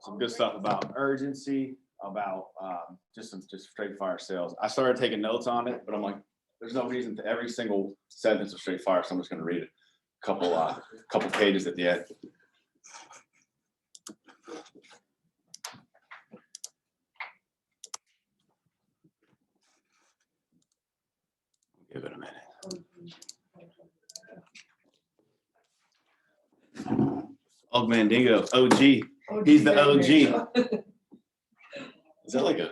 some good stuff about urgency, about just straight fire sales. I started taking notes on it, but I'm like, there's no reason to every single sentence of straight fire, so I'm just going to read it. Couple pages at the end. Give it a minute. Old Mandingo, OG. He's the OG. Is that like a? Is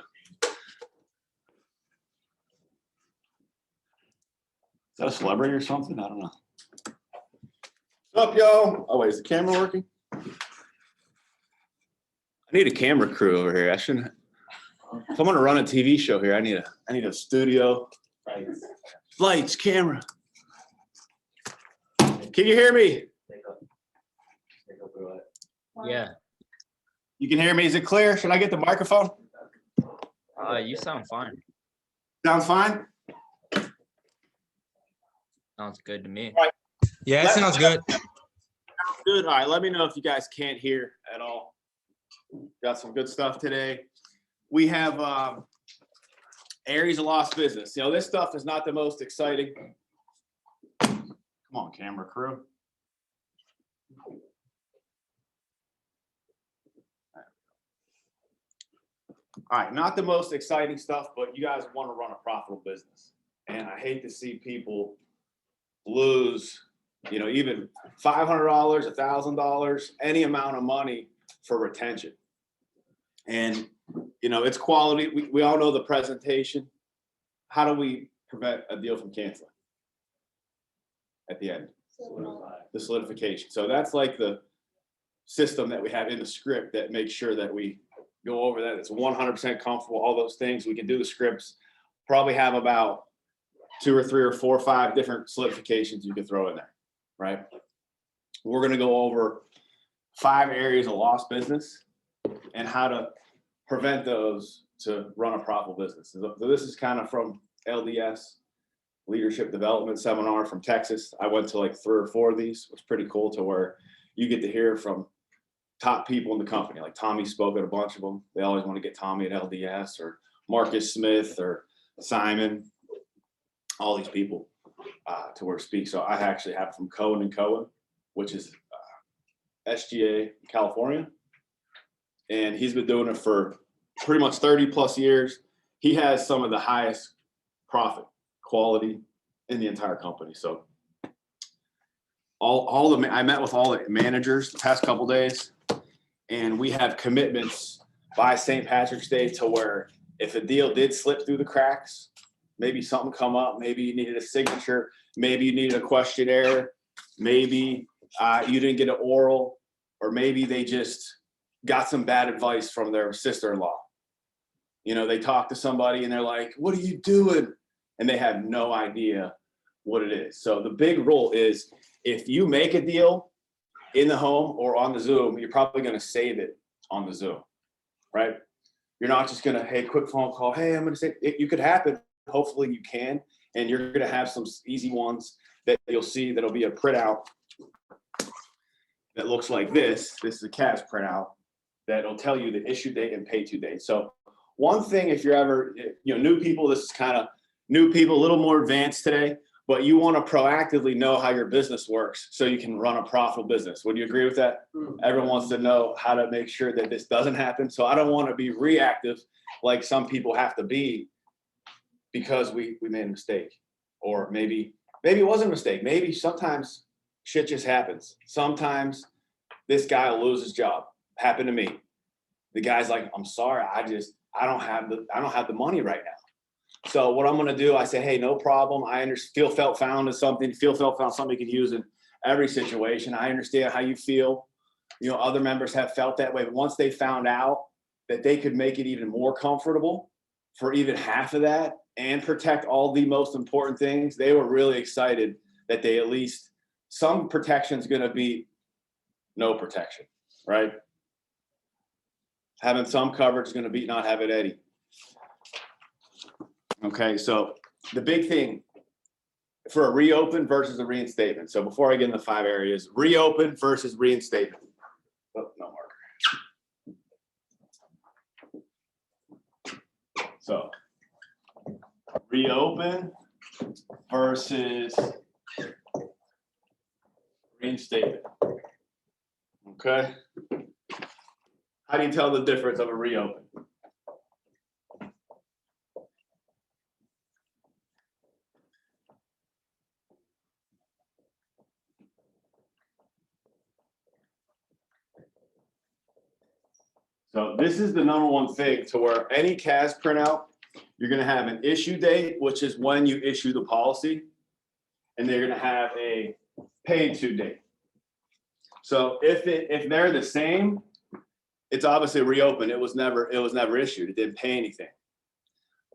that a celebrity or something? I don't know. What's up, y'all? Oh wait, is the camera working? I need a camera crew over here. I shouldn't. If I'm gonna run a TV show here, I need a studio. Lights, camera. Can you hear me? Yeah. You can hear me. Is it clear? Should I get the microphone? You sound fine. Sounds fine. Sounds good to me. All right. Yeah, it sounds good. Good. All right. Let me know if you guys can't hear at all. Got some good stuff today. We have areas of lost business. You know, this stuff is not the most exciting. Come on, camera crew. All right, not the most exciting stuff, but you guys want to run a profitable business. And I hate to see people lose, you know, even $500, $1,000, any amount of money for retention. And, you know, it's quality. We all know the presentation. How do we prevent a deal from canceling at the end? The solidification. So that's like the system that we have in the script that makes sure that we go over that. It's 100% comfortable, all those things. We can do the scripts, probably have about 2 or 3 or 4 or 5 different solidifications you can throw in there, right? We're going to go over 5 areas of lost business and how to prevent those to run a profitable business. So this is kind of from LDS, Leadership Development Seminar from Texas. I went to like 3 or 4 of these. It's pretty cool to where you get to hear from top people in the company. Like Tommy spoke at a bunch of them. They always want to get Tommy at LDS or Marcus Smith or Simon, all these people to where speak. So I actually have from Cohen and Cohen, which is SGA California. And he's been doing it for pretty much 30 plus years. He has some of the highest profit quality in the entire company. So I met with all the managers the past couple days, and we have commitments by St. Patrick's Day to where if a deal did slip through the cracks, maybe something come up, maybe you needed a signature, maybe you needed a questionnaire, maybe you didn't get an oral, or maybe they just got some bad advice from their sister-in-law. You know, they talk to somebody and they're like, what are you doing? And they have no idea what it is. So the big rule is if you make a deal in the home or on the Zoom, you're probably going to save it on the Zoom, right? You're not just going to, hey, quick phone call. Hey, I'm going to say it. You could happen. Hopefully you can. And you're going to have some easy ones that you'll see that'll be a printout that looks like this. This is a CAS printout that'll tell you the issue date and pay to date. So one thing, if you're ever, you know, new people, this is kind of new people, a little more advanced today, but you want to proactively know how your business works so you can run a profitable business. Would you agree with that? Everyone wants to know how to make sure that this doesn't happen. So I don't want to be reactive like some people have to be because we made a mistake, or maybe it wasn't a mistake. Maybe sometimes shit just happens. Sometimes this guy will lose his job. Happened to me. The guy's like, I'm sorry, I don't have the money right now. So what I'm going to do, I say, hey, no problem. I understand. Felt found is something. Felt found something you can use in every situation. I understand how you feel. You know, other members have felt that way. But once they found out that they could make it even more comfortable for even half of that and protect all the most important things, they were really excited that they at least some protection is going to be no protection, right? Having some coverage is going to be not having any. Okay, so the big thing for a reopen versus a reinstatement. So before I get into 5 areas, reopen versus reinstatement. Oh, no marker. So reopen versus reinstatement. Okay. How do you tell the difference of a reopen? So this is the number one thing to where any CAS printout, you're gonna have an issue date, which is when you issue the policy, and they're gonna have a paid to date. So if they're the same, it's obviously reopened. It was never issued. It didn't pay anything.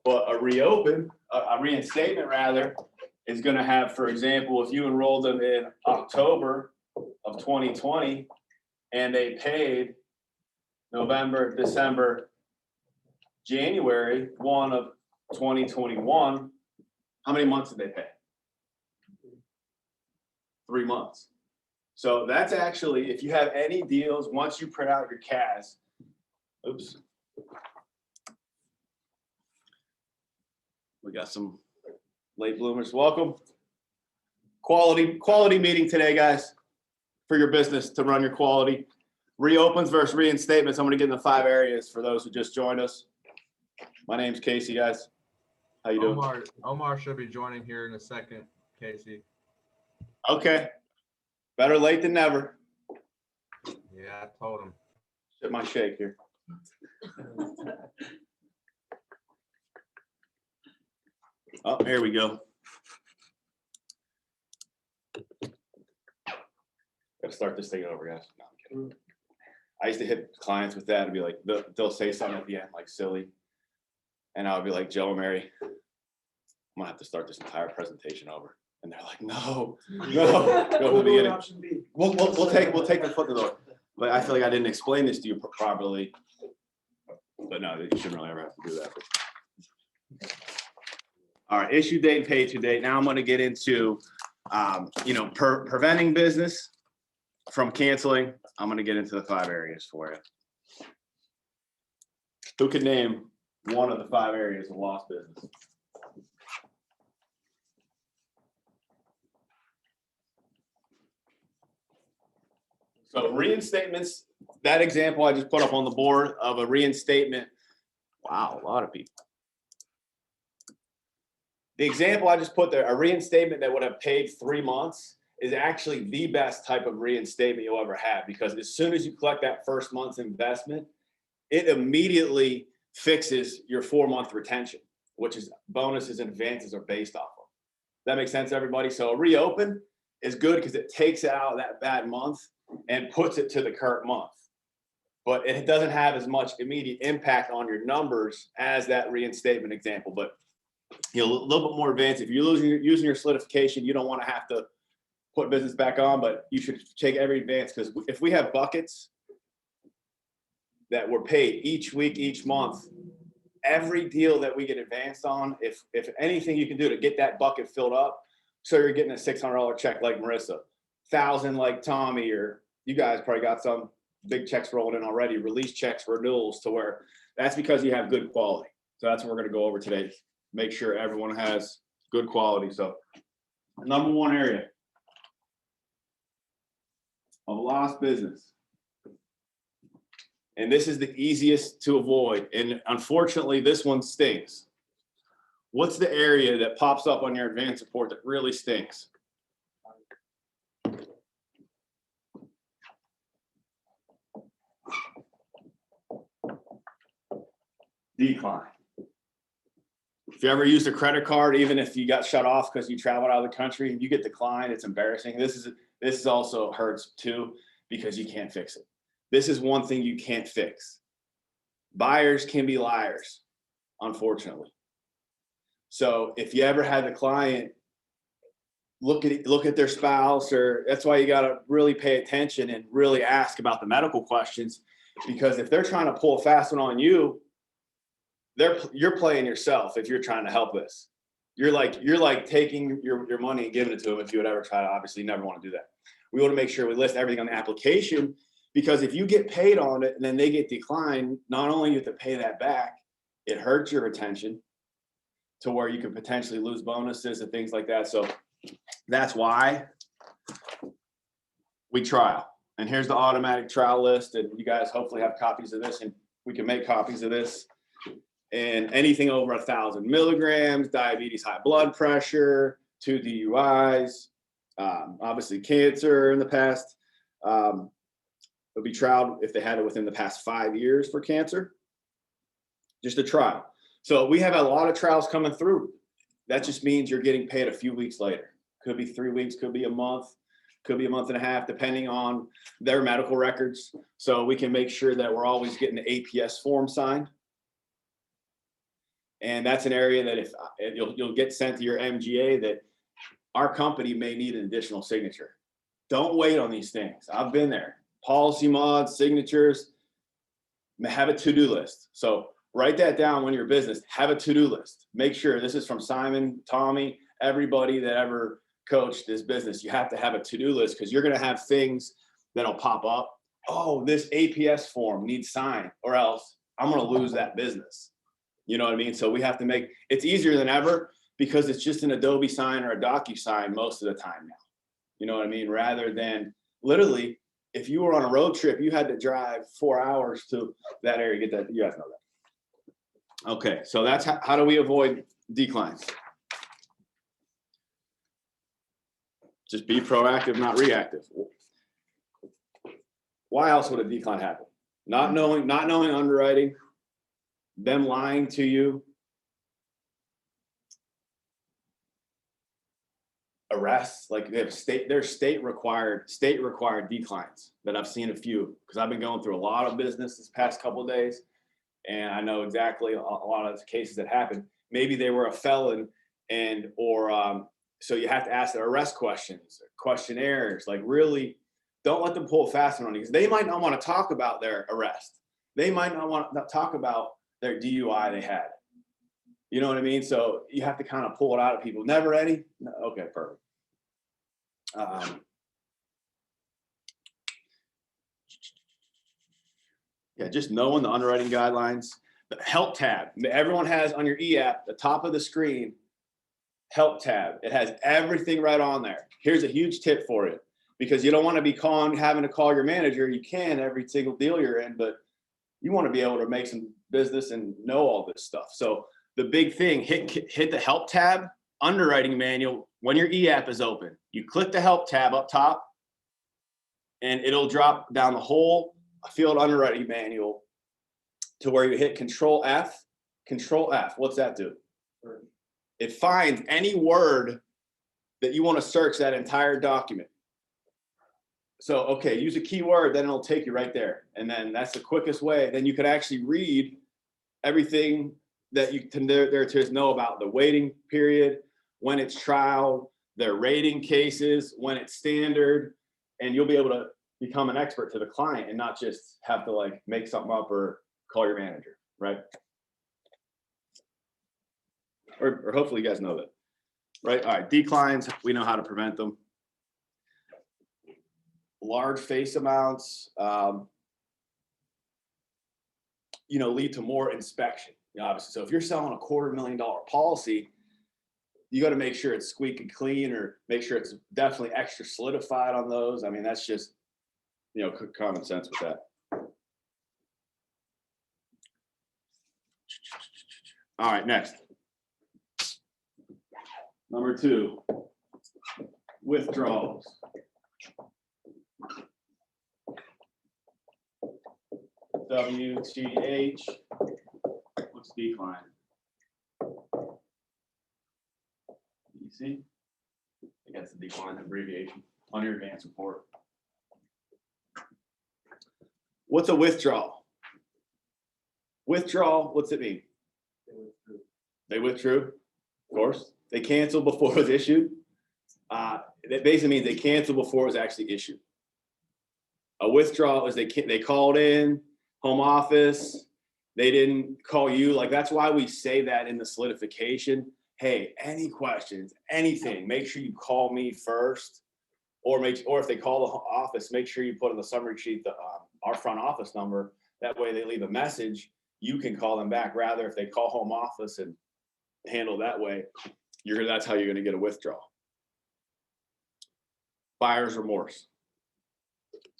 But a reopen, a reinstatement rather, is gonna have, for example, if you enrolled them in October of 2020 and they paid November, December, January 1 of 2021, how many months did they pay? 3 months. So that's actually, if you have any deals, once you print out your CAS, oops. We got some late bloomers. Welcome. Quality meeting today, guys, for your business to run your quality. Reopens versus reinstatements. I'm going to get into 5 areas for those who just joined us. My name's Casey, guys. How you doing? Omar should be joining here in a second, Casey. Okay. Better late than never. Yeah, I told him. Shit my shake here. Oh, here we go. Gotta start this thing over, guys. No, I'm kidding. I used to hit clients with that and be like, they'll say something at the end, like silly. And I'll be like, Joe and Mary, I'm gonna have to start this entire presentation over. And they're like, no, go to the beginning. We'll take the foot to the door. But I feel like I didn't explain this to you properly. But no, you shouldn't really ever have to do that. All right, issue date and pay to date. Now I'm gonna get into, preventing business from canceling. I'm gonna get into the 5 areas for you. Who could name one of the 5 areas of lost business? So reinstatements, that example I just put up on the board of a reinstatement. Wow, a lot of people. The example I just put there, a reinstatement that would have paid 3 months, is actually the best type of reinstatement you'll ever have, because as soon as you collect that first month's investment, it immediately fixes your 4-month retention, which is bonuses and advances are based off of. That makes sense, everybody? So a reopen is good because it takes out that bad month and puts it to the current month. But it doesn't have as much immediate impact on your numbers as that reinstatement example. But a little bit more advanced. If you're using your solidification, you don't want to have to put business back on, but you should take every advance, because if we have buckets that were paid each week, each month, every deal that we get advanced on, if anything you can do to get that bucket filled up, so you're getting a $600 check like Marissa, 1,000 like Tommy, or you guys probably got some big checks rolling in already, release checks, renewals, to where that's because you have good quality. So that's what we're going to go over today. Make sure everyone has good quality. So number 1 area of lost business. And this is the easiest to avoid. And unfortunately, this one stinks. What's the area that pops up on your advance report that really stinks? Decline. If you ever used a credit card, even if you got shut off because you traveled out of the country and you get declined, it's embarrassing. This is also hurts too, because you can't fix it. This is one thing you can't fix. Buyers can be liars, unfortunately. So if you ever had the client look at their spouse, or that's why you got to really pay attention and really ask about the medical questions, because if they're trying to pull a fast one on you, you're playing yourself. If you're trying to help this, you're like taking your money and giving it to them. If you would ever try to, obviously never want to do that. We want to make sure we list everything on the application, because if you get paid on it and then they get declined, not only you have to pay that back, it hurts your retention to where you can potentially lose bonuses and things like that. So that's why we trial. And here's the automatic trial list. And you guys hopefully have copies of this, and we can make copies of this. And anything over 1,000 milligrams, diabetes, high blood pressure, 2 DUIs, obviously cancer in the past, would be trialed if they had it within the past 5 years for cancer. Just a trial. So we have a lot of trials coming through. That just means you're getting paid a few weeks later. Could be 3 weeks, could be a month, could be a month and a half, depending on their medical records. So we can make sure that we're always getting the APS form signed. And that's an area that if you'll get sent to your MGA that our company may need an additional signature. Don't wait on these things. I've been there. Policy mods, signatures, have a to-do list. So write that down when you're a business, have a to-do list. Make sure this is from Simon, Tommy, everybody that ever coached this business. You have to have a to-do list because you're going to have things that'll pop up. Oh, this APS form needs signed or else I'm going to lose that business. You know what I mean? So we have to make, it's easier than ever because it's just an Adobe sign or a DocuSign most of the time now. You know what I mean? Rather than literally, if you were on a road trip, you had to drive 4 hours to that area, get that, you guys know that. Okay, so that's how do we avoid declines? Just be proactive, not reactive. Why else would a decline happen? Not knowing underwriting, them lying to you, arrests, like they have there's state required declines that I've seen a few because I've been going through a lot of business this past couple of days, and I know exactly a lot of the cases that happened. Maybe they were a felon, so you have to ask the arrest questions, questionnaires. Like really, don't let them pull a fast one on you because they might not want to talk about their arrest. They might not want to talk about their DUI they had. You know what I mean? So you have to kind of pull it out of people. Never any? No, okay, perfect. Yeah, just knowing the underwriting guidelines. The help tab. Everyone has on your e-app, the top of the screen, help tab. It has everything right on there. Here's a huge tip for you because you don't want to be having to call your manager. You can every single deal you're in, but you want to be able to make some business and know all this stuff. So the big thing, hit the help tab, underwriting manual. When your e-app is open, you click the help tab up top and it'll drop down the whole field underwriting manual to where you hit Control F. Control F, what's that do? It finds any word that you want to search that entire document. So, okay, use a keyword, then it'll take you right there. And then that's the quickest way. Then you could actually read everything that you can there to know about the waiting period, when it's trial, their rating cases, when it's standard, and you'll be able to become an expert to the client and not just have to like make something up or call your manager, right? Or hopefully you guys know that, right? All right, declines, we know how to prevent them. Large face amounts, lead to more inspection, obviously. So if you're selling a $250,000 policy, you got to make sure it's squeaky clean or make sure it's definitely extra solidified on those. I mean, that's just, common sense with that. All right, next. Number 2, withdrawals. WTH, what's decline? You see? I think that's the decline abbreviation on your advance report. What's a withdrawal? Withdrawal, what's it mean? They withdrew, of course. They canceled before it was issued. That basically means they canceled before it was actually issued. A withdrawal is they called in, home office, they didn't call you. Like that's why we say that in the solidification. Hey, any questions, anything, make sure you call me first, or if they call the office, make sure you put on the summary sheet our front office number. That way they leave a message you can call them back. Rather, if they call home office and handle that way, that's how you're going to get a withdrawal. Buyer's remorse.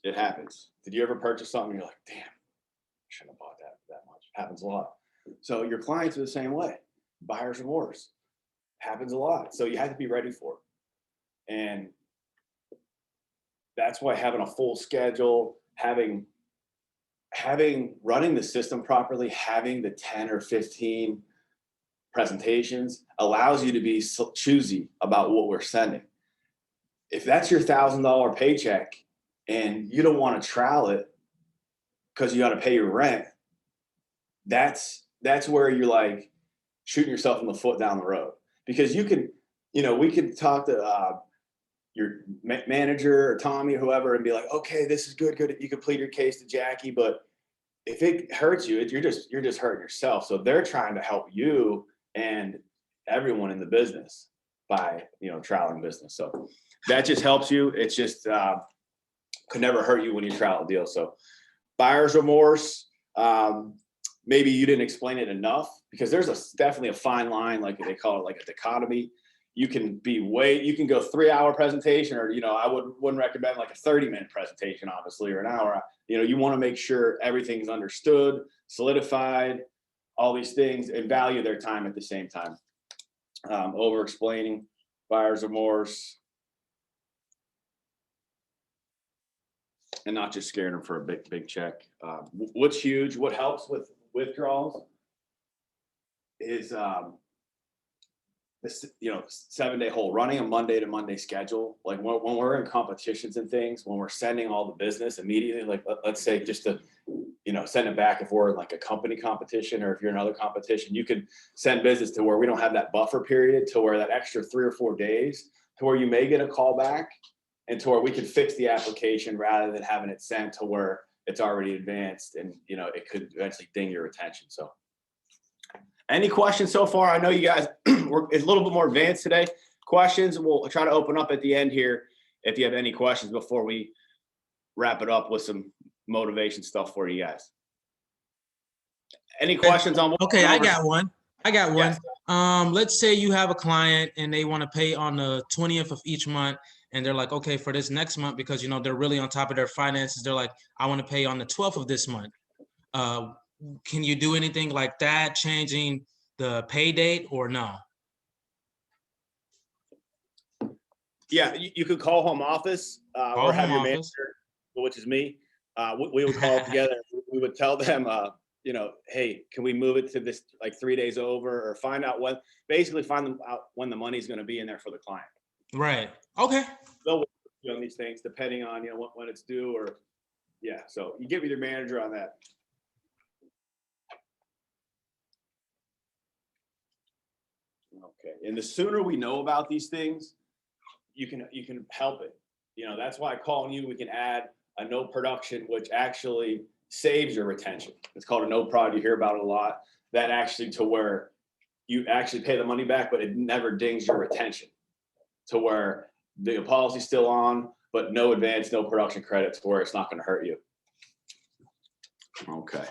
It happens. Did you ever purchase something and you're like, damn, I shouldn't have bought that much? Happens a lot. So your clients are the same way. Buyer's remorse happens a lot. So you have to be ready for it. And that's why having a full schedule, running the system properly, having the 10 or 15 presentations allows you to be choosy about what we're sending. If that's your $1,000 paycheck and you don't want to trowel it because you got to pay your rent, that's where you're like shooting yourself in the foot down the road. Because you can, we could talk to your manager or Tommy or whoever and be like, okay, this is good. You can plead your case to Jackie, but if it hurts you, you're just hurting yourself. So they're trying to help you and everyone in the business by, troweling business. So that just helps you. It's just could never hurt you when you trowel a deal. So buyer's remorse, maybe you didn't explain it enough, because there's definitely a fine line, like they call it, like a dichotomy. You can go 3-hour presentation, or, I wouldn't recommend like a 30-minute presentation, obviously, or an hour. You want to make sure everything's understood, solidified, all these things, and value their time at the same time. Over explaining, buyer's remorse, and not just scaring them for a big check. What's huge, what helps with withdrawals is, this, 7-day hold, running a Monday to Monday schedule. Like when we're in competitions and things, when we're sending all the business immediately, like let's say just to, send it back if we're in like a company competition, or if you're in another competition, you could send business to where we don't have that buffer period, to where that extra 3 or 4 days, to where you may get a call back, and to where we can fix the application rather than having it sent to where it's already advanced, and it could eventually ding your attention. So any questions so far? I know you guys it's a little bit more advanced today. Questions, we'll try to open up at the end here if you have any questions before we wrap it up with some motivation stuff for you guys. Any questions on what? Okay, I got one. Yes. Let's say you have a client and they want to pay on the 20th of each month, and they're like, okay, for this next month, because they're really on top of their finances, they're like, I want to pay on the 12th of this month. Can you do anything like that, changing the pay date, or no? Yeah, you could call home office or have your manager, which is me. We would call together. We would tell them, hey, can we move it to this like 3 days over, or find out when the money's going to be in there for the client. Right. Okay. They'll work on these things depending on when it's due, or so you get with your manager on that. Okay, and the sooner we know about these things, you can help it. That's why calling you, we can add a no production, which actually saves your retention. It's called a no prod. You hear about it a lot. That actually, to where you actually pay the money back, but it never dings your retention, to where the policy's still on, but no advance, no production credits, where it's not going to hurt you. Okay.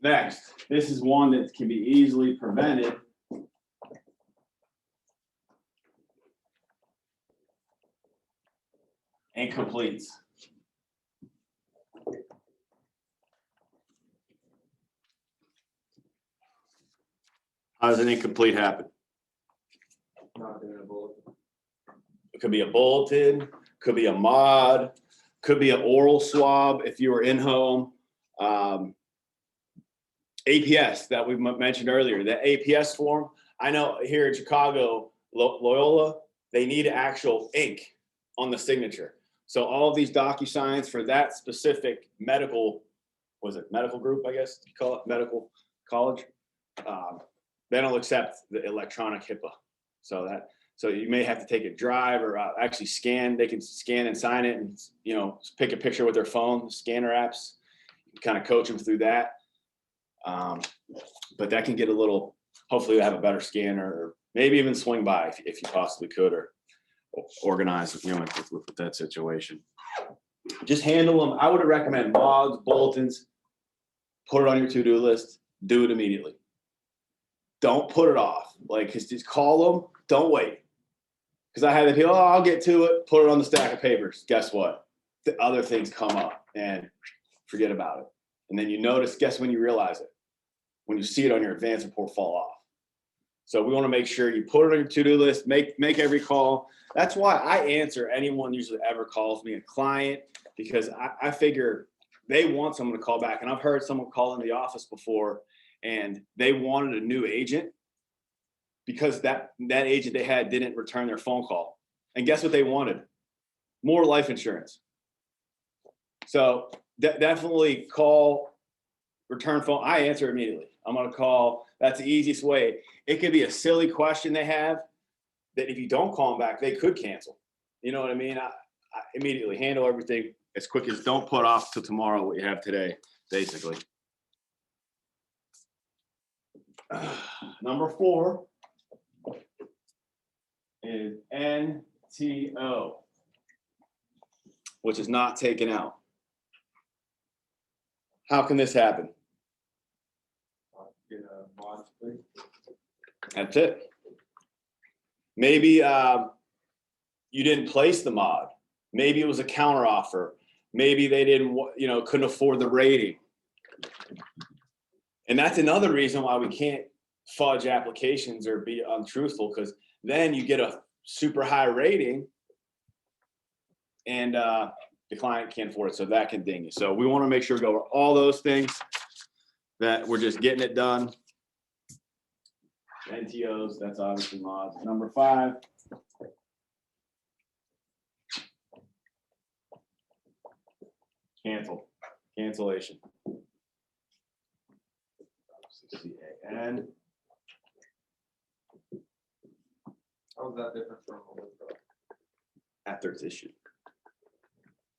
Next, this is one that can be easily prevented. Incompletes. How does an incomplete happen? It could be a bulletin, could be a mod, could be an oral swab if you were in home. APS that we mentioned earlier, the APS form. I know here in Chicago, Loyola, they need actual ink on the signature. So all of these DocuSigns for that specific medical group, I guess you call it, medical college, they don't accept the electronic HIPAA. So you may have to take a drive, or actually scan. They can scan and sign it, and pick a picture with their phone. Scanner apps, you kind of coach them through that. But that can get a little. Hopefully, they have a better scanner, or maybe even swing by if you possibly could, or organize with that situation. Just handle them. I would recommend mods, bulletins. put it on your to-do list, do it immediately. Don't put it off. Like, just call them, don't wait. Because I had the people, oh, I'll get to it, put it on the stack of papers. Guess what? The other things come up and forget about it. And then you notice, guess when you realize it? When you see it on your advance report fall off. So we want to make sure you put it on your to-do list, make every call. That's why I answer anyone usually ever calls me, a client, because I figure they want someone to call back. And I've heard someone call in the office before and they wanted a new agent because that agent they had didn't return their phone call. And guess what they wanted? More life insurance. So definitely call, return phone. I answer immediately. I'm going to call. That's the easiest way. It could be a silly question they have that if you don't call them back, they could cancel. You know what I mean? I immediately handle everything as quick as, don't put off till tomorrow what you have today, basically. Number 4 is NTO, which is not taken out. How can this happen? That's it. Maybe you didn't place the mod. Maybe it was a counter offer. Maybe they didn't, couldn't afford the rating. And that's another reason why we can't fudge applications or be untruthful, because then you get a super high rating and the client can't afford it. So that can ding you. So we want to make sure we go over all those things, that we're just getting it done. NTOs, that's obviously mods. Number 5. Cancellation. C-A-N. How is that different from a withdrawal? After it's issued.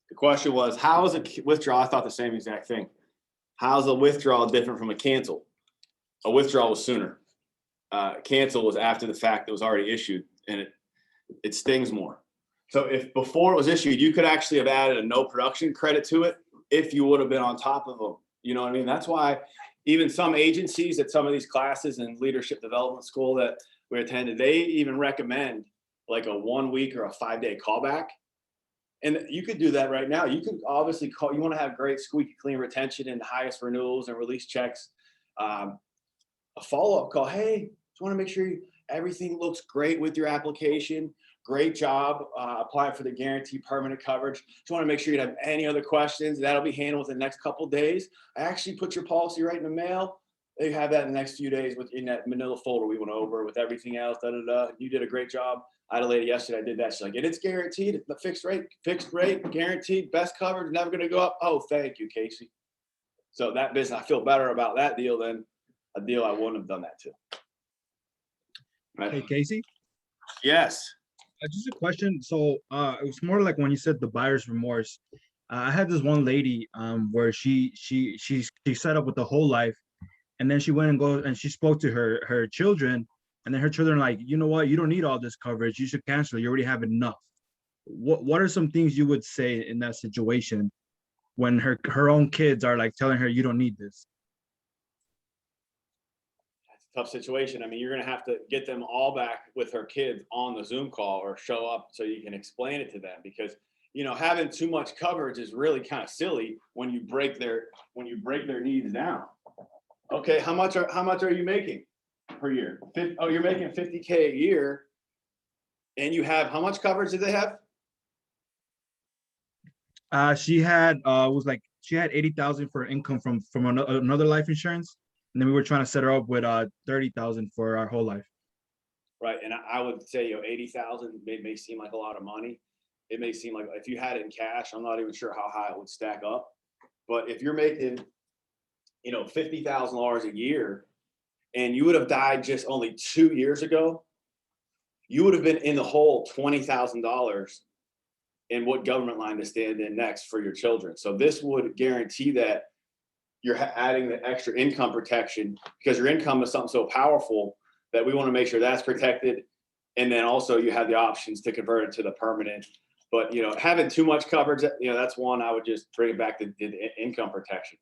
The question was, how is a withdrawal? I thought the same exact thing. How's a withdrawal different from a cancel? A withdrawal was sooner. Cancel was after the fact that was already issued, and it stings more. So if before it was issued, you could actually have added a no production credit to it if you would have been on top of them. You know what I mean? That's why even some agencies at some of these classes in leadership development school that we attended, they even recommend like a 1 week or a 5-day callback. And you could do that right now. You could obviously call, you want to have great squeaky clean retention and the highest renewals and release checks. A follow-up call. Hey, just want to make sure everything looks great with your application. Great job applying for the guaranteed permanent coverage. Just want to make sure you don't have any other questions. That'll be handled within the next couple of days. I actually put your policy right in the mail. They have that in the next few days in that manila folder we went over with everything else. You did a great job. I had a lady yesterday, I did that. She's like, and it's guaranteed, the fixed rate, guaranteed, best coverage, never going to go up. Oh, thank you, Casey. So that business, I feel better about that deal than a deal I wouldn't have done that to. Right. Hey, Casey, Yes. just a question. So it was more like when you said the buyer's remorse. I had this one lady where she set up with the whole life, and then she went and she spoke to her children, and then her children like, you know what, you don't need all this coverage. You should cancel. You already have enough. What are some things you would say in that situation when her own kids are like telling her you don't need this? Tough situation. I mean, you're going to have to get them all back with her kids on the Zoom call or show up so you can explain it to them, because, having too much coverage is really kind of silly when you break their needs down. Okay. How much are you making per year? You're making $50K a year, and you have, how much coverage did they have? She had she had 80,000 for income from another life insurance. And then we were trying to set her up with 30,000 for our whole life. Right. And I would say, 80,000 may seem like a lot of money. It may seem like if you had it in cash, I'm not even sure how high it would stack up. But if you're making, $50,000 a year, and you would have died just only 2 years ago, you would have been in the hole $20,000 in what government line to stand in next for your children. So this would guarantee that you're adding the extra income protection, because your income is something so powerful that we want to make sure that's protected. And then also you have the options to convert it to the permanent. But, having too much coverage, that's one I would just bring it back to the income protection.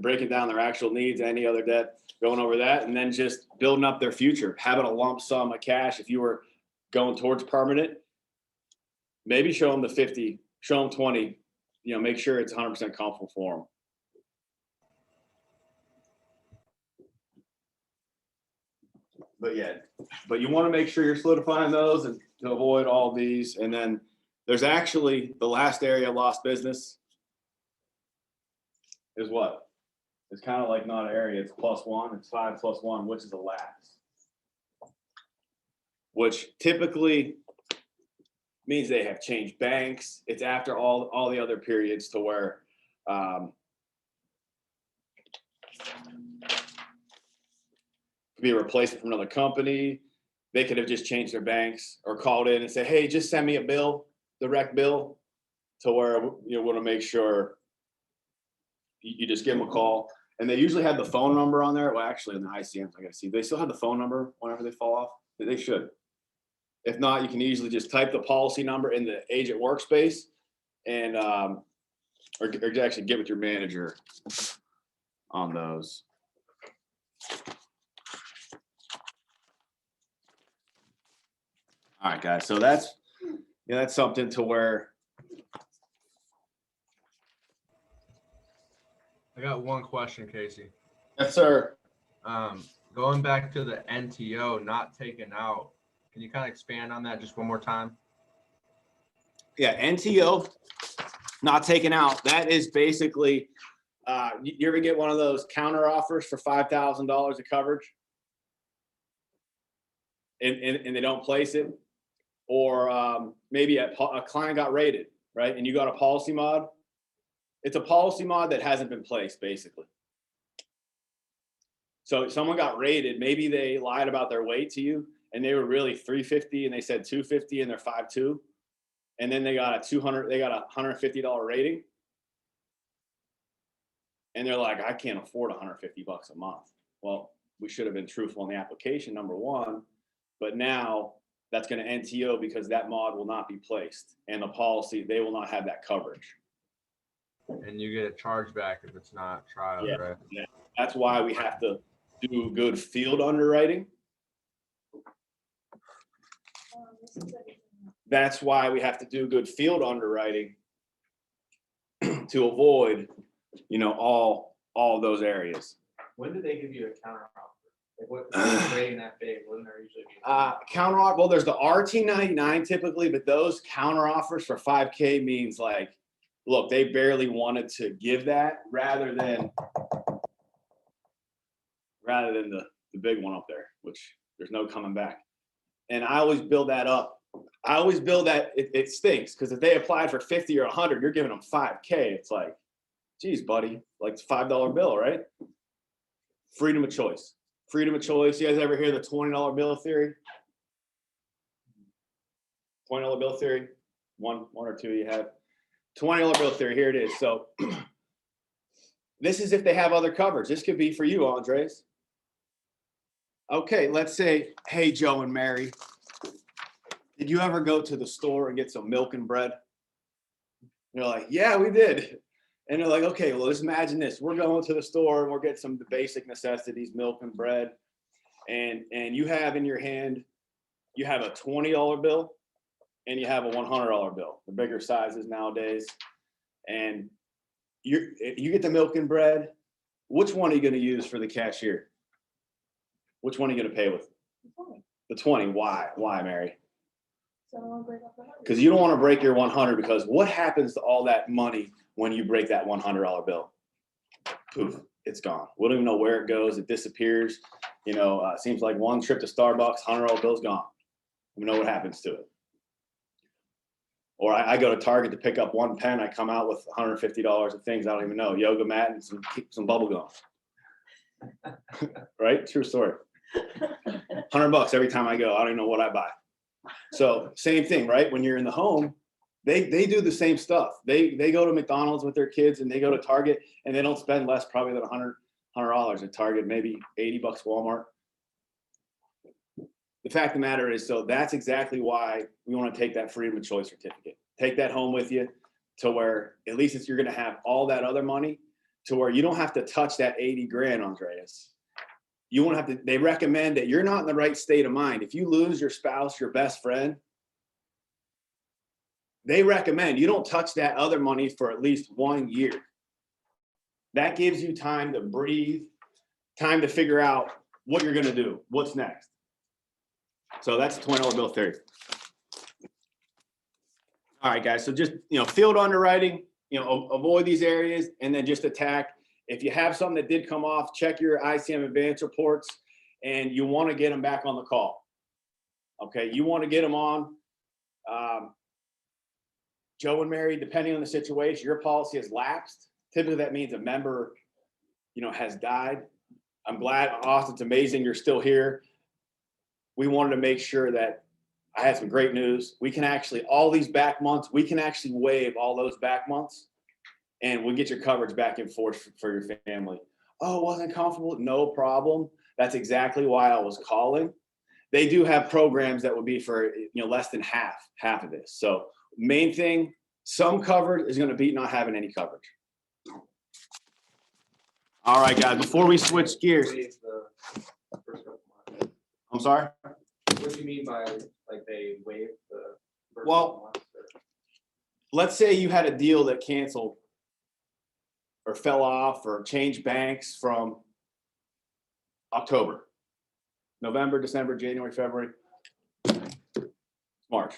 breaking down their actual needs, any other debt, going over that, and then just building up their future, having a lump sum of cash. If you were going towards permanent, maybe show them the 50, show them 20, make sure it's 100% comfortable for them. But you want to make sure you're solidifying those and to avoid all these. And then there's actually the last area, lost business, is what? It's kind of like not an area, it's +1, it's 5 + 1, which is a lapse. Which typically means they have changed banks. It's after all the other periods to where be a replacement from another company. They could have just changed their banks or called in and say, hey, just send me a bill, direct bill, to where you want to make sure you just give them a call. And they usually have the phone number on there. Well, actually in the ICMs, I gotta see, they still have the phone number whenever they fall off. They should. If not, you can easily just type the policy number in the agent workspace and or actually get with your manager on those. All right, guys. So that's something to where. I got one question, Casey. Yes, sir. Going back to the NTO not taken out, can you kind of expand on that just one more time? Yeah, NTO not taken out. That is basically, you ever get one of those counter offers for $5,000 of coverage, and they don't place it, or maybe a client got rated, right, and you got a policy mod. It's a policy mod that hasn't been placed, basically. So someone got rated, maybe they lied about their weight to you, and they were really 350, and they said 250, and they're 5'2", and then they got a $150 rating, and they're like, I can't afford $150 a month. Well, we should have been truthful in the application, number one, but now that's going to NTO because that mod will not be placed, and the policy, they will not have that coverage. And you get a chargeback if it's not trial, Yeah, right? yeah. That's why we have to do good field underwriting. That's why we have to do good field underwriting to avoid, all those areas. When did they give you a counter offer? Like what rating that big? Wouldn't there usually be? Counter offer. Well, there's the RT99 typically, but those counter offers for 5K means like, look, they barely wanted to give that rather than the big one up there, which there's no coming back. And I always build that up. I always build that it stinks because if they applied for 50 or 100, you're giving them 5K. It's like, geez, buddy, like it's a $5 bill, right? Freedom of choice. Freedom of choice. You guys ever hear the $20 bill theory? $20 bill theory. One or two you have. $20 bill theory. Here it is. So this is if they have other coverage. This could be for you, Andres. Okay, let's say, hey, Joe and Mary, did you ever go to the store and get some milk and bread? You're like, yeah, we did. And they're like, okay, well, just imagine this. We're going to the store and we're getting some of the basic necessities, milk and bread. And you have in your hand, you have a $20 bill and you have a $100 bill, the bigger sizes nowadays. And you get the milk and bread. Which one are you going to use for the cashier? Which one are you going to pay with? The 20. Why? Why, Mary? Because you don't want to break your 100, because what happens to all that money when you break that $100 bill? Poof, it's gone. We don't even know where it goes. It disappears. It seems like one trip to Starbucks, $100 bill's gone. We know what happens to it. Or I go to Target to pick up one pen. I come out with $150 of things I don't even know. Yoga mat and some bubble gum. Right? True story. $100 every time I go. I don't even know what I buy. So same thing, right? When you're in the home, they do the same stuff. They go to McDonald's with their kids and they go to Target and they don't spend less probably than $100 at Target, maybe $80 Walmart. The fact of the matter is, so that's exactly why we want to take that freedom of choice certificate. Take that home with you to where at least you're going to have all that other money to where you don't have to touch that 80 grand, Andreas. You won't have to, they recommend that you're not in the right state of mind. If you lose your spouse, your best friend, they recommend you don't touch that other money for at least 1 year. That gives you time to breathe, time to figure out what you're going to do, what's next. So that's $20 bill theory. All right, guys. So just, field underwriting, avoid these areas and then just attack. If you have something that did come off, check your ICM advance reports and you want to get them back on the call. Okay. You want to get them on. Joe and Mary, depending on the situation, your policy has lapsed. Typically that means a member, has died. I'm glad, Austin, it's amazing you're still here. We wanted to make sure that I had some great news. We can actually, all these back months, we can actually waive all those back months and we'll get your coverage back in force for your family. Oh, wasn't comfortable? No problem. That's exactly why I was calling. They do have programs that would be for, less than half of this. So main thing, some covered is going to beat not having any coverage. All right, guys, before we switch gears. I'm sorry? What do you mean by like they waive the first Well, month, let's say you had a deal that canceled or fell off or changed banks from October, November, December, January, February, March,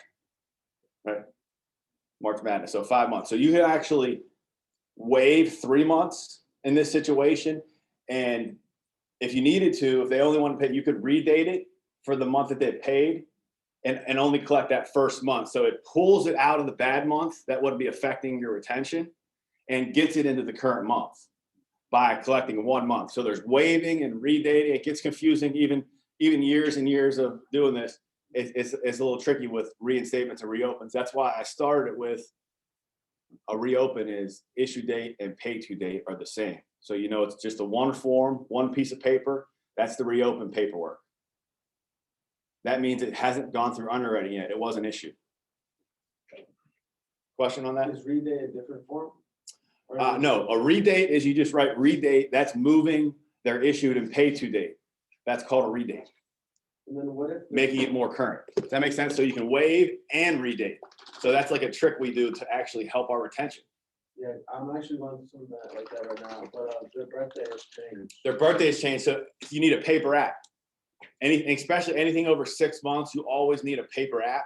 right? March Madness, so 5 months. So you could actually waive 3 months in this situation. And if you needed to, if they only want to pay, you could redate it for the month that they paid and only collect that first month. So it pulls it out of the bad month that would be affecting your retention and gets it into the current month by collecting 1 month. So there's waiving and redating. It gets confusing even years and years of doing this. It's a little tricky with reinstatements and reopens. That's why I started with a reopen is issue date and pay to date are the same. So, it's just a one form, one piece of paper. That's the reopen paperwork. That means it hasn't gone through underwriting yet. It wasn't issued. Question on that? Is redate a different form? No, a redate is you just write redate. That's moving their issued and pay to date. That's called a redate. And then what if? Making it more current. Does that make sense? So you can waive and redate. So that's like a trick we do to actually help our retention. Yeah, I'm actually going through some of that like that right now, but their birthday has changed. Their birthdays change, so you need a paper app. Anything, especially anything over 6 months, you always need a paper app.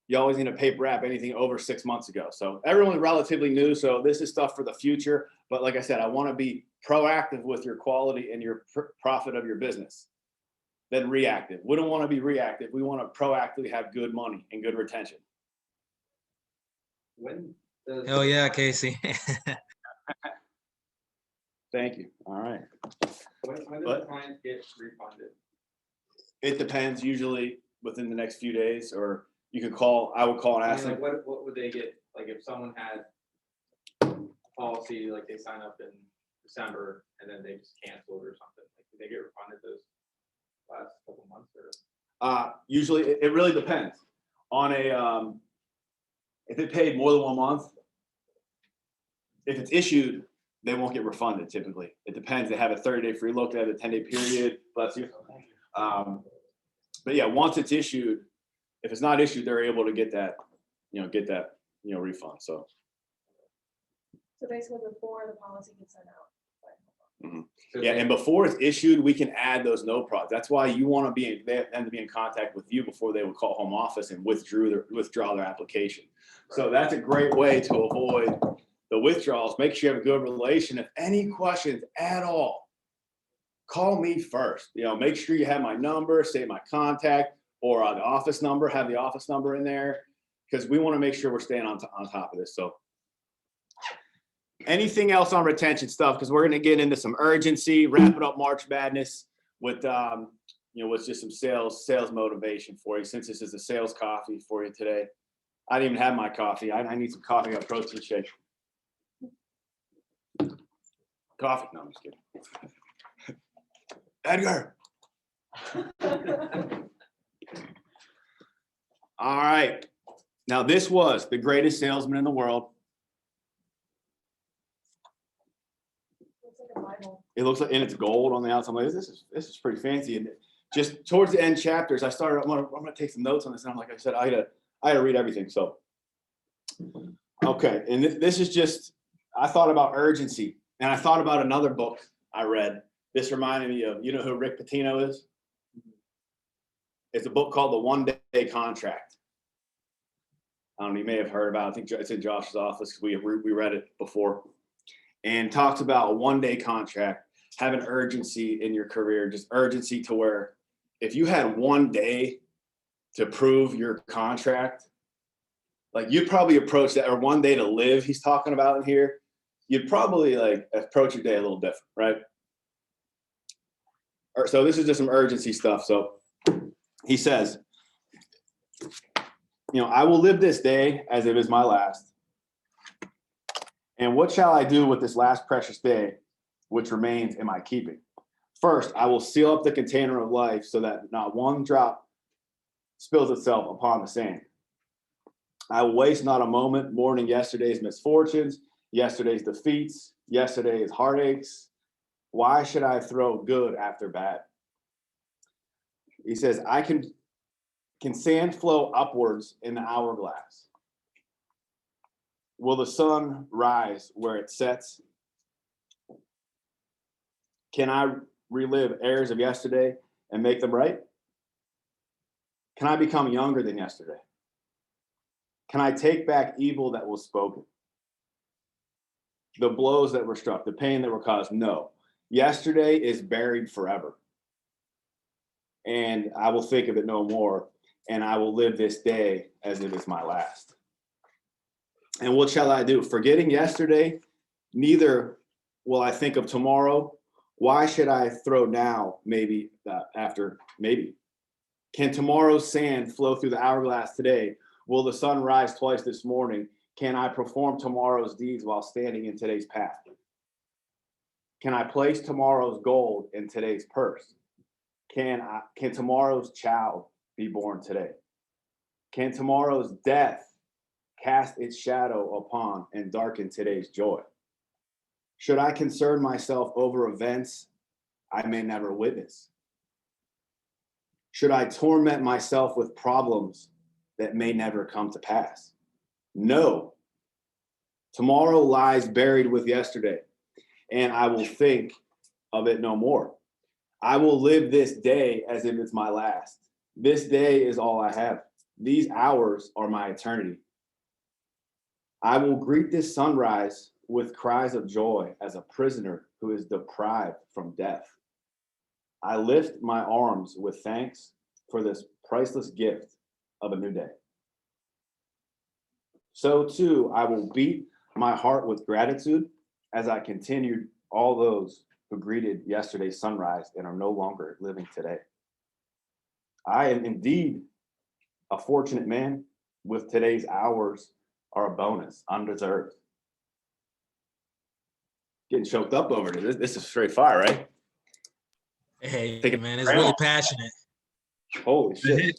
You always need a paper app, anything over 6 months ago. So everyone's relatively new, so this is stuff for the future. But like I said, I want to be proactive with your quality and your profit of your business than reactive. We don't want to be reactive. We want to proactively have good money and good retention. When does Hell yeah, Casey. Thank you. All right. when does But- the client get refunded? It depends, usually within the next few days, or you could call, I would call and I ask mean, them. like, what would they get? Like if someone had a policy, like they sign up in December and then they just canceled or something, like do they get refunded those last couple months or? Usually, it really depends on if it paid more than 1 month, if it's issued, they won't get refunded typically. It depends. They have a 30-day free look, they have a 10-day period, bless you. But yeah, once it's issued, if it's not issued, they're able to get that refund. So So basically before the policy gets sent out. So yeah, they- and before it's issued, we can add those no prods. That's why you want to be them to be in contact with you before they would call home office and withdraw their application. So that's a great way to avoid the withdrawals. Make sure you have a good relation. If any questions at all, call me first. Make sure you have my number, say my contact, or the office number. Have the office number in there because we want to make sure we're staying on top of this. So. Anything else on retention stuff? Because we're going to get into some urgency, wrap it up March Madness with with just some sales motivation for you. Since this is a sales coffee for you today, I didn't even have my coffee. I need some coffee, a protein shake. Coffee? No, I'm just kidding. Edgar. All right. Now, this was the greatest salesman in the world. Looks like a Bible. It looks like, and it's gold on the outside. I'm like, this is pretty fancy. And just towards the end chapters, I started, I'm gonna take some notes on this. And I'm like, I said, I gotta read everything. So, okay. And this is just, I thought about urgency, and I thought about another book I read. This reminded me of, you know who Rick Pitino is? It's a book called The One Day Contract. You may have heard about it. I think it's in Josh's office. We read it before, and talks about a one-day contract, having urgency in your career, just urgency to where if you had 1 day to prove your contract, like you'd probably approach that, or 1 day to live, he's talking about in here, you'd probably like approach your day a little different, right? So this is just some urgency stuff. So he says, I will live this day as if it is my last. And what shall I do with this last precious day, which remains in my keeping? First, I will seal up the container of life so that not one drop spills itself upon the sand. I will waste not a moment mourning yesterday's misfortunes, yesterday's defeats, yesterday's heartaches. Why should I throw good after bad? He says, I can sand flow upwards in the hourglass? Will the sun rise where it sets? Can I relive errors of yesterday and make them right? Can I become younger than yesterday? Can I take back evil that was spoken? The blows that were struck, the pain that were caused? No. Yesterday is buried forever. And I will think of it no more. And I will live this day as if it's my last. And what shall I do? Forgetting yesterday, neither will I think of tomorrow. Why should I throw now, maybe after, maybe? Can tomorrow's sand flow through the hourglass today? Will the sun rise twice this morning? Can I perform tomorrow's deeds while standing in today's path? Can I place tomorrow's gold in today's purse? Can tomorrow's child be born today? Can tomorrow's death cast its shadow upon and darken today's joy? Should I concern myself over events I may never witness? Should I torment myself with problems that may never come to pass? No. Tomorrow lies buried with yesterday, and I will think of it no more. I will live this day as if it's my last. This day is all I have. These hours are my eternity. I will greet this sunrise with cries of joy as a prisoner who is deprived from death. I lift my arms with thanks for this priceless gift of a new day. So too, I will beat my heart with gratitude as I continued all those who greeted yesterday's sunrise and are no longer living today. I am indeed a fortunate man, with today's hours are a bonus, undeserved. Getting choked up over this. This is straight fire, right? Hey, Take it man, it's right really on. passionate. Holy shit.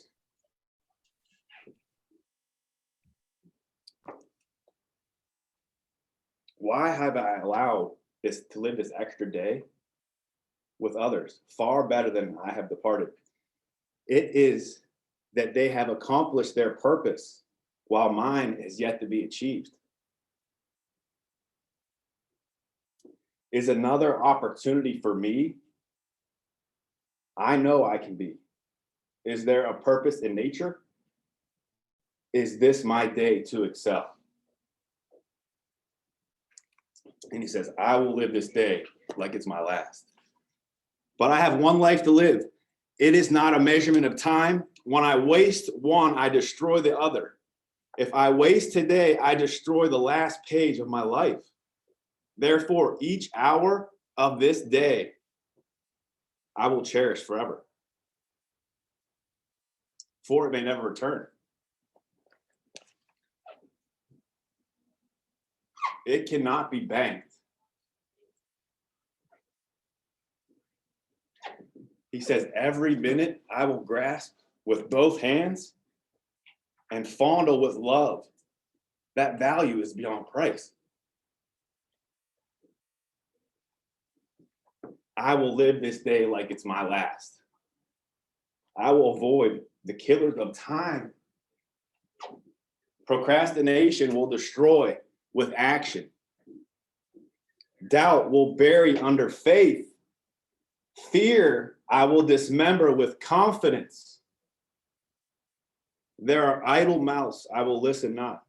Why have I allowed this to live this extra day with others far better than I have departed? It is that they have accomplished their purpose while mine is yet to be achieved. Is another opportunity for me? I know I can be. Is there a purpose in nature? Is this my day to excel? And he says, I will live this day like it's my last. But I have one life to live. It is not a measurement of time. When I waste one, I destroy the other. If I waste today, I destroy the last page of my life. Therefore, each hour of this day, I will cherish forever, for it may never return. It cannot be banked. He says, every minute I will grasp with both hands and fondle with love. That value is beyond price. I will live this day like it's my last. I will avoid the killers of time. Procrastination will destroy with action. Doubt will bury under faith. Fear I will dismember with confidence. There are idle mouths, I will listen not.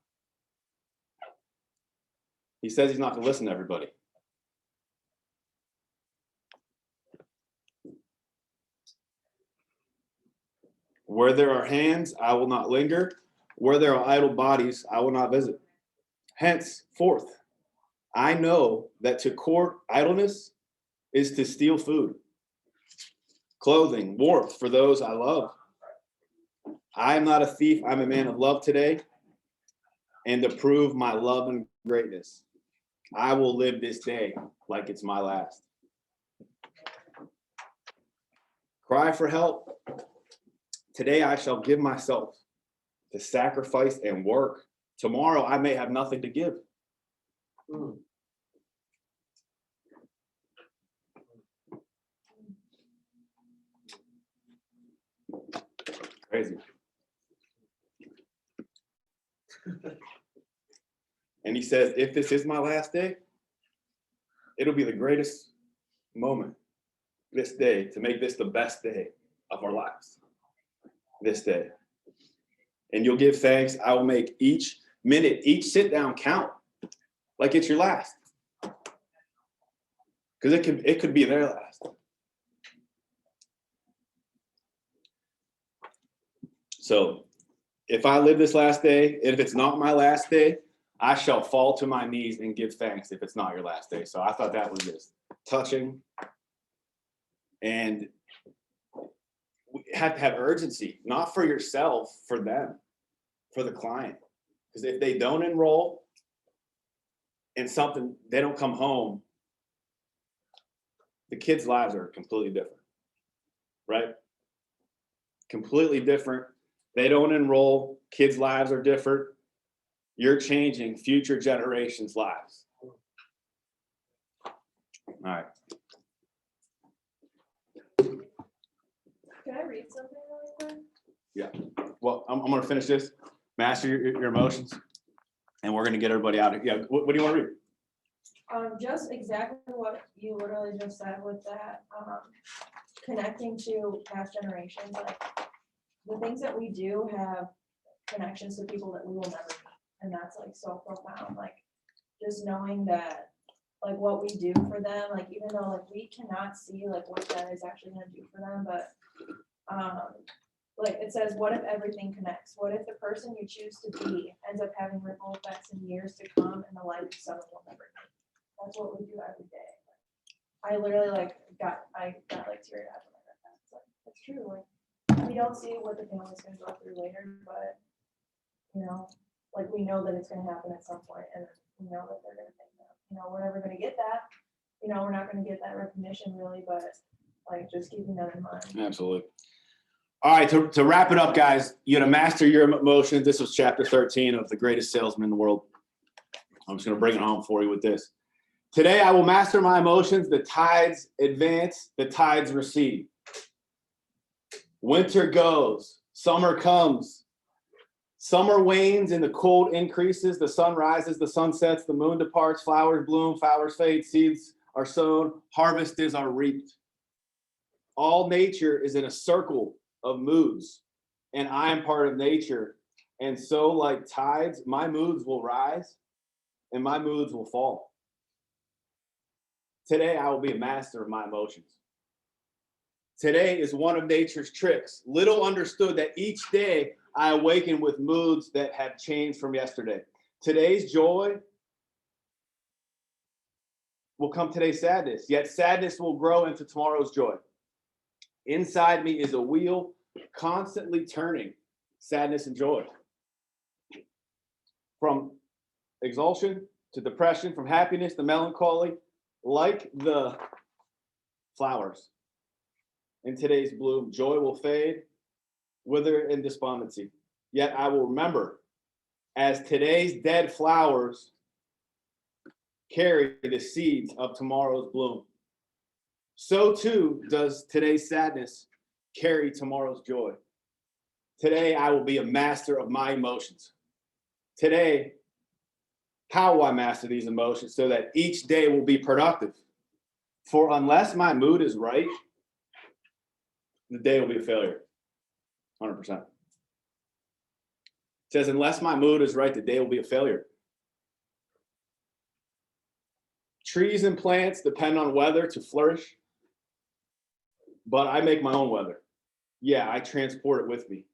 He says he's not going to listen to everybody. Where there are hands, I will not linger. Where there are idle bodies, I will not visit. Henceforth, I know that to court idleness is to steal food, clothing, warmth for those I love. I am not a thief, I'm a man of love today. And to prove my love and greatness, I will live this day like it's my last. Cry for help. Today I shall give myself to sacrifice and work. Tomorrow I may have nothing to give. Crazy. And he says, if this is my last day, it'll be the greatest moment this day to make this the best day of our lives. This day. And you'll give thanks. I will make each minute, each sit down count like it's your last. Because it could be their last. So if I live this last day, if it's not my last day, I shall fall to my knees and give thanks if it's not your last day. So I thought that was just touching. And we have to have urgency, not for yourself, for them, for the client. Because if they don't enroll in something, they don't come home, the kids' lives are completely different, right? Completely different. They don't enroll, kids' lives are different. You're changing future generations' lives. All right. Can I read something really quick? Yeah. Well, I'm going to finish this. Master your emotions, and we're going to get everybody out of here. Yeah. What do you want to read? Just exactly what you literally just said with that, connecting to past generations. Like the things that we do have connections to people that we will never meet, and that's like so profound. Like just knowing that, like what we do for them, like even though like we cannot see like what that is actually going to do for them, but like it says, what if everything connects? What if the person you choose to be ends up having ripple effects in years to come in the life of someone we'll never meet? That's what we do every day. I literally got like teary eyed when I read that. It's like, it's true. Like we don't see what the family's gonna go through later, but you know, like we know that it's gonna happen at some point, and we know that they're gonna think that, you know, we're never gonna get that. You know, we're not gonna get that recognition really, but like just keeping that in mind. Absolutely. All right, to wrap it up, guys, you know, master your emotions. This was chapter 13 of The Greatest Salesman in the World. I'm just going to bring it home for you with this. Today, I will master my emotions. The tides advance, the tides recede. Winter goes, summer comes. Summer wanes and the cold increases. The sun rises, the sun sets, the moon departs, flowers bloom, flowers fade, seeds are sown, harvest is are reaped. All nature is in a circle of moods, and I am part of nature. And so, like tides, my moods will rise and my moods will fall. Today, I will be a master of my emotions. Today is one of nature's tricks. Little understood that each day I awaken with moods that have changed from yesterday. Today's joy will come today's sadness, yet sadness will grow into tomorrow's joy. Inside me is a wheel constantly turning sadness and joy. From exhaustion to depression, from happiness to melancholy, like the flowers in today's bloom, joy will fade, wither in despondency. yet I will remember, as today's dead flowers carry the seeds of tomorrow's bloom. So too does today's sadness carry tomorrow's joy. Today, I will be a master of my emotions. Today, how will I master these emotions so that each day will be productive? For unless my mood is right, the day will be a failure. 100%. It says, unless my mood is right, the day will be a failure. Trees and plants depend on weather to flourish, but I make my own weather. Yeah, I transport it with me.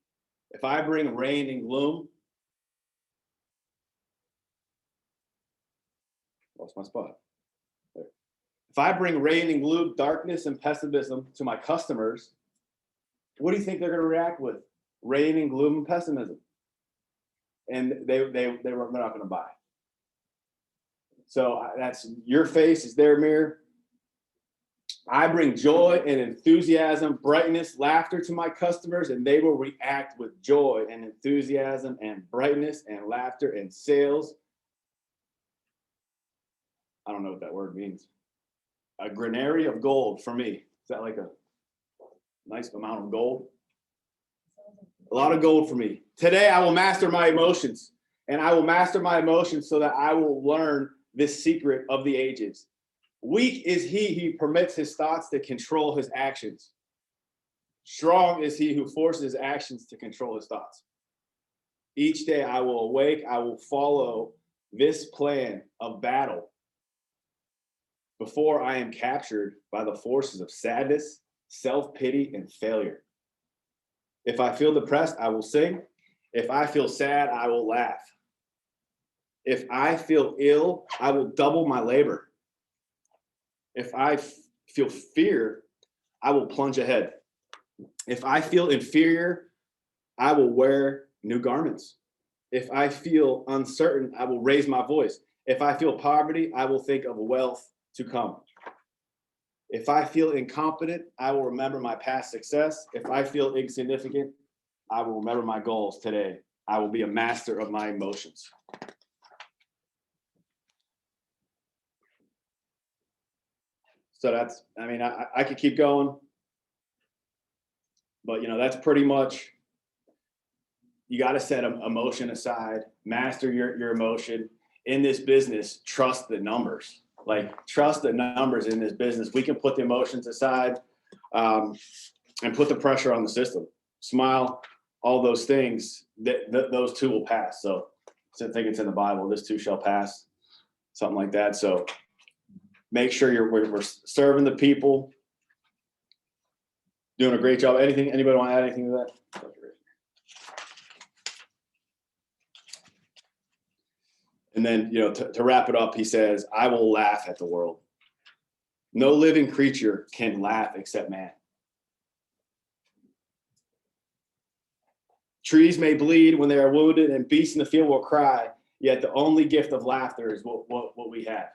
If I bring rain and gloom, lost my spot. There. If I bring rain and gloom, darkness and pessimism to my customers, what do you think they're going to react with? Rain and gloom and pessimism. And they're not going to buy. So that's your face is their mirror. I bring joy and enthusiasm, brightness, laughter to my customers, and they will react with joy and enthusiasm and brightness and laughter and sales. I don't know what that word means. A granary of gold for me. Is that like a nice amount of gold? A lot of gold for me. Today, I will master my emotions, and I will master my emotions so that I will learn this secret of the ages. Weak is he who permits his thoughts to control his actions. Strong is he who forces his actions to control his thoughts. Each day I will awake, I will follow this plan of battle before I am captured by the forces of sadness, self-pity, and failure. If I feel depressed, I will sing. If I feel sad, I will laugh. If I feel ill, I will double my labor. If I feel fear, I will plunge ahead. If I feel inferior, I will wear new garments. If I feel uncertain, I will raise my voice. If I feel poverty, I will think of wealth to come. If I feel incompetent, I will remember my past success. If I feel insignificant, I will remember my goals today. I will be a master of my emotions. So that's, I mean, I could keep going, but that's pretty much, you got to set emotion aside, master your emotion. In this business, trust the numbers. Like, trust the numbers in this business. We can put the emotions aside and put the pressure on the system. Smile, all those things, those two will pass. So I think it's in the Bible, this too shall pass, something like that. So make sure we're serving the people, doing a great job. Anybody want to add anything to that? And then, to wrap it up, he says, I will laugh at the world. No living creature can laugh except man. Trees may bleed when they are wounded, and beasts in the field will cry, yet the only gift of laughter is what we have.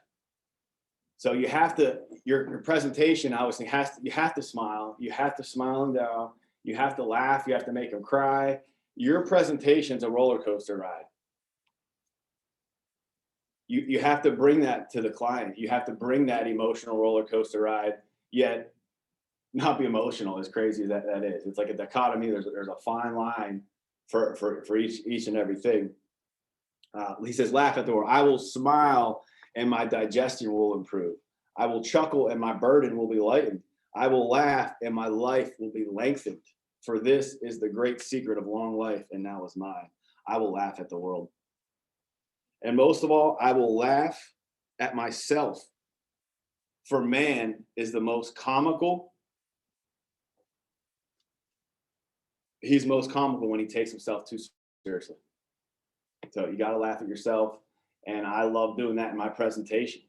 So you have to, your presentation obviously you have to smile. You have to smile them down. You have to laugh. You have to make them cry. Your presentation's a roller coaster ride. You have to bring that to the client. You have to bring that emotional roller coaster ride, yet not be emotional, as crazy as that is. It's like a dichotomy. There's a fine line for each and everything. He says, laugh at the world. I will smile and my digestion will improve. I will chuckle and my burden will be lightened. I will laugh and my life will be lengthened. For this is the great secret of long life, and now is mine. I will laugh at the world. And most of all, I will laugh at myself. For man is the most comical. He's most comical when he takes himself too seriously. So you got to laugh at yourself. And I love doing that in my presentation.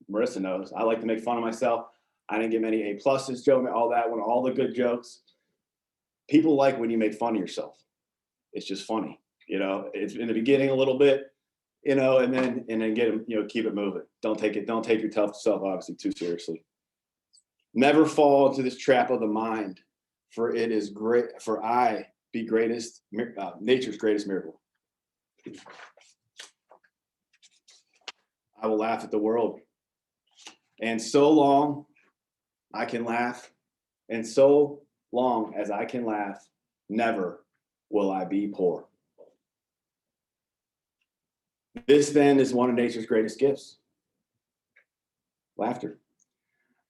Marissa knows. I like to make fun of myself. I didn't get many A+, Joe, all that one, all the good jokes. People like when you make fun of yourself. It's just funny. It's in the beginning a little bit, and then get them, keep it moving. Don't take your tough self obviously too seriously. Never fall into this trap of the mind, for it is great, for I be nature's greatest miracle. I will laugh at the world. And so long I can laugh, and so long as I can laugh, never will I be poor. This then is one of nature's greatest gifts. Laughter.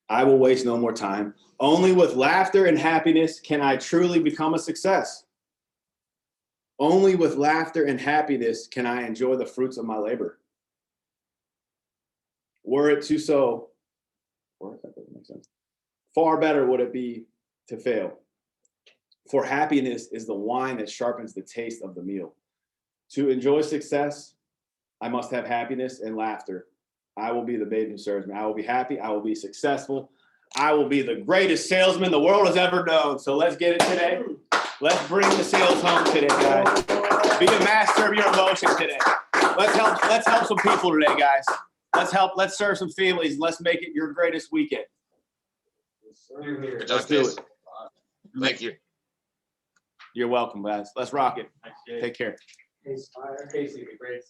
I will waste no more time. Only with laughter and happiness can I truly become a success. Only with laughter and happiness can I enjoy the fruits of my labor. Were it to so, or that doesn't make sense. Far better would it be to fail. For happiness is the wine that sharpens the taste of the meal. To enjoy success, I must have happiness and laughter. I will be the babe who serves me. I will be happy. I will be successful. I will be the greatest salesman the world has ever known. So let's get it today. Let's bring the sales home today, guys. Be a master of your emotions today. Let's help some people today, guys. Let's serve some families. Let's make it your greatest weekend. Let's do it. Thank you. You're welcome, guys. Let's rock it. Take care. Casey, the greatest